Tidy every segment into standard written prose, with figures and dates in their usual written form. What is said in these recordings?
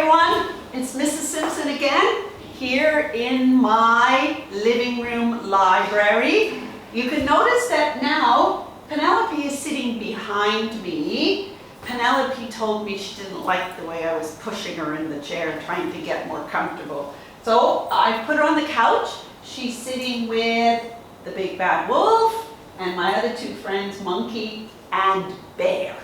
everyone, it's Mrs. Simpson again, here in my living room library. You can notice that now Penelope is sitting behind me. Penelope told me she didn't like the way I was pushing her in the chair, trying to get more comfortable. So I put her on the couch. She's sitting with the big bad wolf and my other two friends, Monkey and Bear.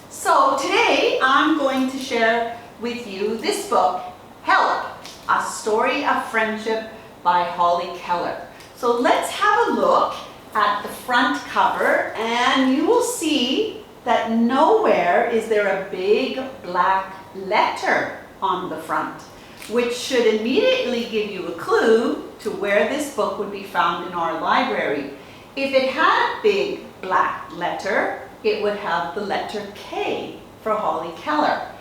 So today I'm going to share with you this book, Help! A Story of Friendship by Holly Keller. So let's have a look at the front cover and you will see that nowhere is there a big black letter on the front, which should immediately give you a clue to where this book would be found in our library. If it had a big black letter, it would have the letter K for Holly Keller.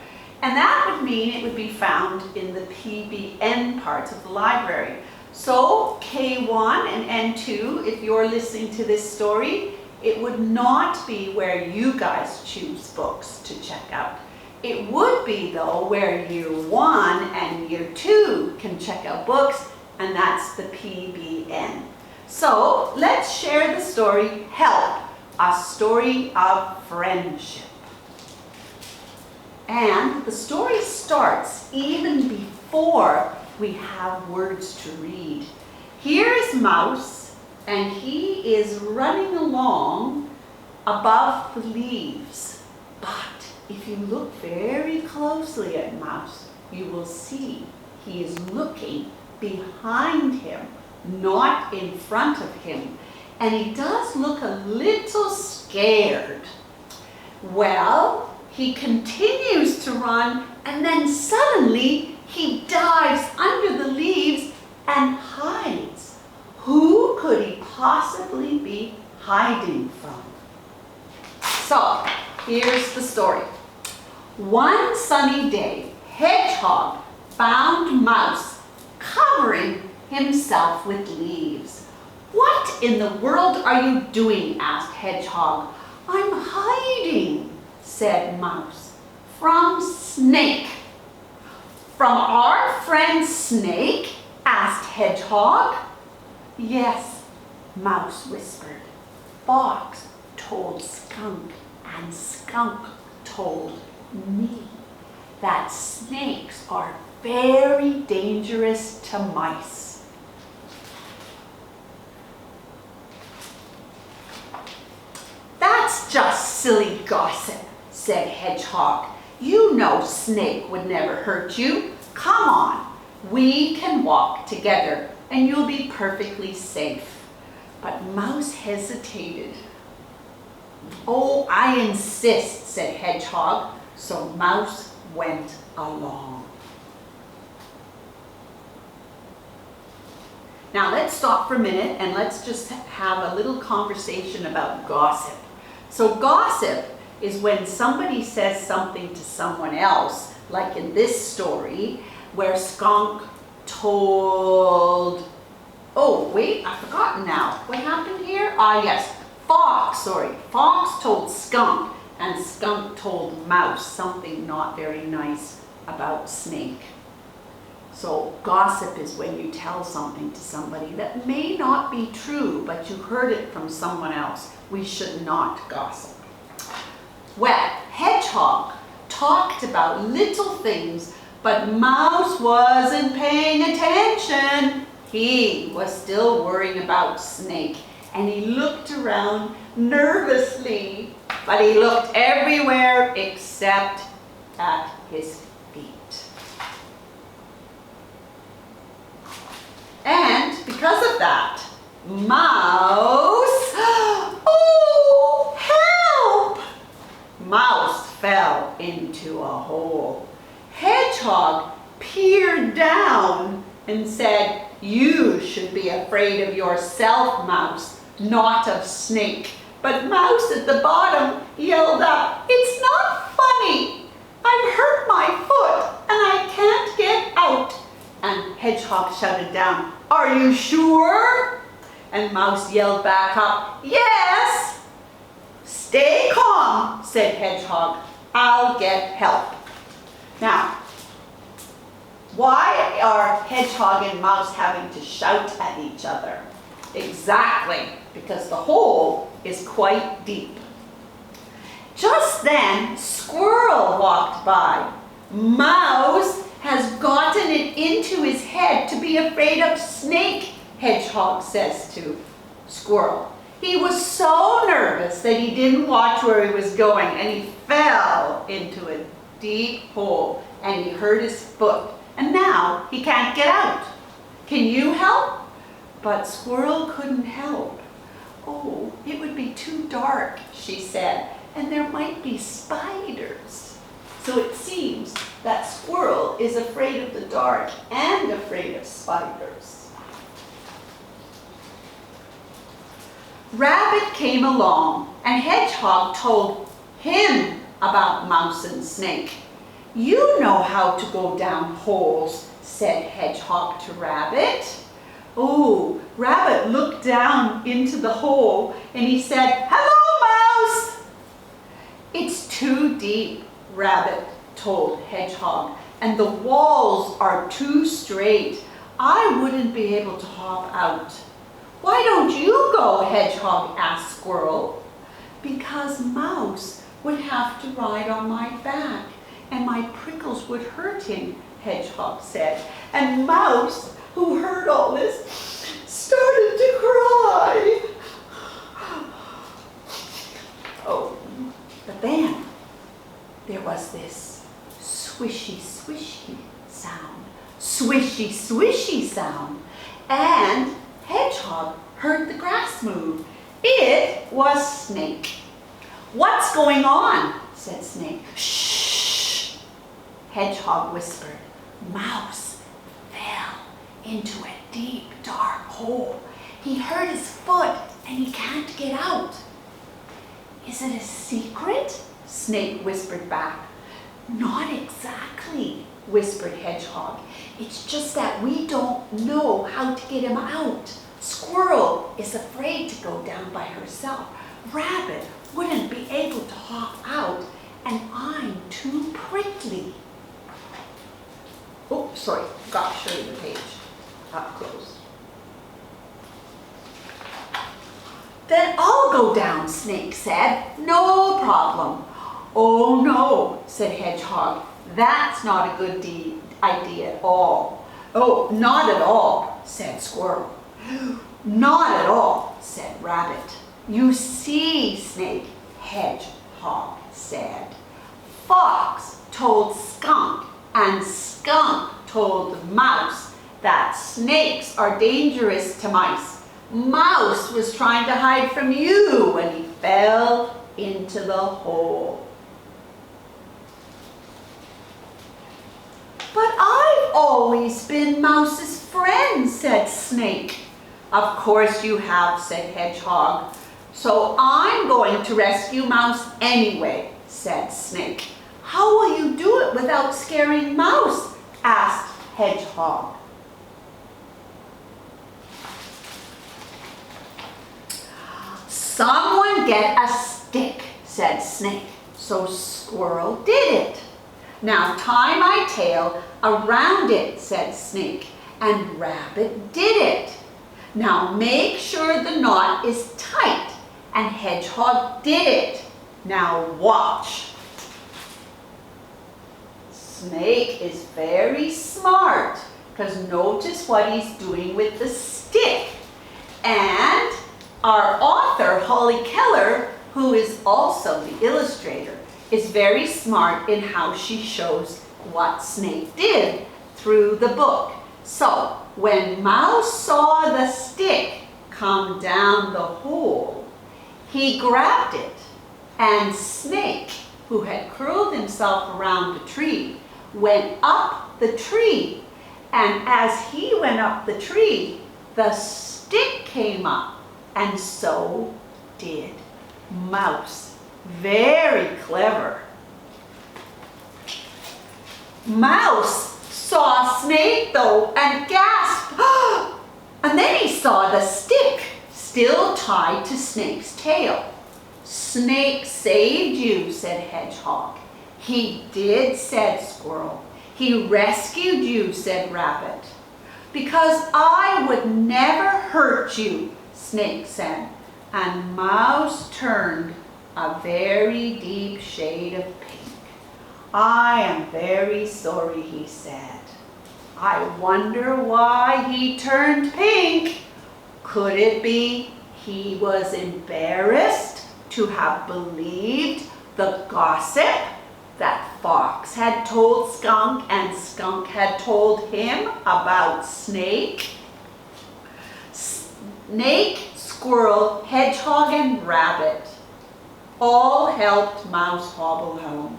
And that would mean it would be found in the PBN parts of the library. So K1 and N2, if you're listening to this story, it would not be where you guys choose books to check out. It would be though where year 1 and year 2 can check out books, and that's the PBN. So let's share the story, Help! A Story of Friendship. And the story starts even before we have words to read. Here is Mouse, and he is running along above the leaves. But if you look very closely at Mouse, you will see he is looking behind him, not in front of him. And he does look a little scared. Well, he continues to run, and then suddenly he dives under the leaves and hides. Who could he possibly be hiding from? So, here's the story. One sunny day, Hedgehog found Mouse covering himself with leaves. "What in the world are you doing?" asked Hedgehog. "I'm hiding," said Mouse. "From Snake." "From our friend Snake?" asked Hedgehog. "Yes," Mouse whispered. "Fox told Skunk, and Skunk told me that snakes are very dangerous to mice." "That's just silly gossip," said Hedgehog. "You know Snake would never hurt you. Come on, we can walk together and you'll be perfectly safe." But Mouse hesitated. "Oh, I insist," said Hedgehog. So Mouse went along. Now let's stop for a minute and let's just have a little conversation about gossip. So gossip is when somebody says something to someone else, like in this story, where Skunk told, oh wait, I've forgotten now. What happened here? Yes, Fox told Skunk, and Skunk told Mouse something not very nice about Snake. So gossip is when you tell something to somebody that may not be true, but you heard it from someone else. We should not gossip. Well, Hedgehog talked about little things, but Mouse wasn't paying attention. He was still worrying about Snake, and he looked around nervously, but he looked everywhere except at his feet. And because of that, Mouse, oh, help! Mouse fell into a hole. Hedgehog peered down and said, "You should be afraid of yourself, Mouse, not of Snake." But Mouse at the bottom yelled up, "It's not funny. I've hurt my foot and I can't get out." And Hedgehog shouted down, "Are you sure?" And Mouse yelled back up, "Yes." "Stay calm," said Hedgehog. "I'll get help." Now, Why are Hedgehog and Mouse having to shout at each other? Exactly, because the hole is quite deep. Just then, Squirrel walked by. Mouse has gotten it into his head to be afraid of Snake, Hedgehog says to Squirrel. He was so nervous that he didn't watch where he was going, and he fell into a deep hole, and he hurt his foot, and now he can't get out. Can you help? But Squirrel couldn't help. Oh, it would be too dark, she said, and there might be spiders. So it seems that Squirrel is afraid of the dark and afraid of spiders. Rabbit came along, and Hedgehog told him about Mouse and Snake. You know how to go down holes, said Hedgehog to Rabbit. Oh, Rabbit looked down into the hole and he said, Hello, Mouse! It's too deep, Rabbit told Hedgehog, and the walls are too straight. I wouldn't be able to hop out. Why don't you go, Hedgehog asked Squirrel. Because Mouse would have to ride on my back, and my prickles would hurt him, Hedgehog said. And Mouse, who heard all this, started to cry. Oh, but then there was this swishy, swishy sound, swishy, swishy sound, and Hedgehog heard the grass move. It was Snake. What's going on? Said Snake. Shh! Hedgehog whispered. Mouse fell into a deep, dark hole. He hurt his foot and he can't get out. Is it a secret? Snake whispered back. Not exactly, whispered Hedgehog. It's just that we don't know how to get him out. Squirrel is afraid to go down by herself. Rabbit wouldn't be able to hop out, and I'm too prickly. Oh, sorry, forgot to show you the page up close. Then I'll go down, Snake said. No problem. Oh no, said Hedgehog. That's not a good idea at all. Oh, not at all, said Squirrel. Not at all, said Rabbit. You see, Snake, Hedgehog said. Fox told Skunk, and Skunk told Mouse that snakes are dangerous to mice. Mouse was trying to hide from you when he fell into the hole. But I've always been Mouse's friend, said Snake. Of course you have, said Hedgehog. So I'm going to rescue Mouse anyway, said Snake. How will you do it without scaring Mouse? Asked Hedgehog. Someone get a stick, said Snake. So Squirrel did it. Now tie my tail around it, said Snake, and Rabbit did it. Now make sure the knot is tight, and Hedgehog did it. Now watch. Snake is very smart, because notice what he's doing with the stick. And our author, Holly Keller, who is also the illustrator, is very smart in how she shows what Snake did through the book. So when Mouse saw the stick come down the hole, he grabbed it, and Snake, who had curled himself around the tree, went up the tree. And as he went up the tree, the stick came up, and so did Mouse. Very clever. Mouse saw Snake though and gasped. And then he saw the stick still tied to Snake's tail. Snake saved you, said Hedgehog. He did, said Squirrel. "He rescued you," said Rabbit. "Because I would never hurt you," Snake said. And Mouse turned a very deep shade of pink. "I am very sorry," he said. "I wonder why he turned pink. Could it be he was embarrassed to have believed the gossip that Fox had told Skunk and Skunk had told him about Snake?" Snake, Squirrel, Hedgehog, and Rabbit all helped Mouse hobble home.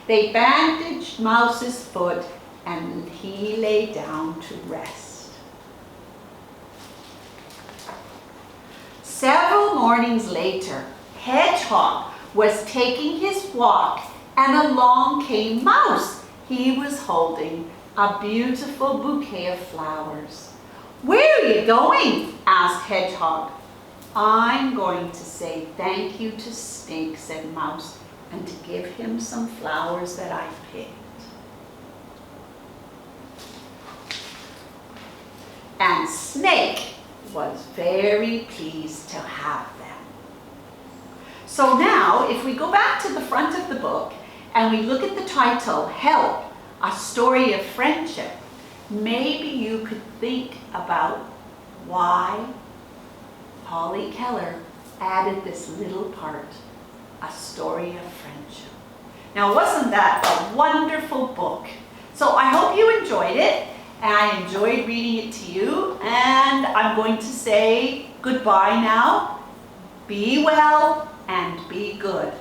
They bandaged Mouse's foot and he lay down to rest. Several mornings later, Hedgehog was taking his walk and along came Mouse. He was holding a beautiful bouquet of flowers. "Where are you going?" asked Hedgehog. "I'm going to say thank you to Snake," said Mouse, "and to give him some flowers that I picked." And Snake was very pleased to have them. So now, if we go back to the front of the book and we look at the title, Help, A Story of Friendship, maybe you could think about why Polly Keller added this little part, A Story of Friendship. Now, wasn't that a wonderful book? So I hope you enjoyed it, and I enjoyed reading it to you, and I'm going to say goodbye now. Be well and be good.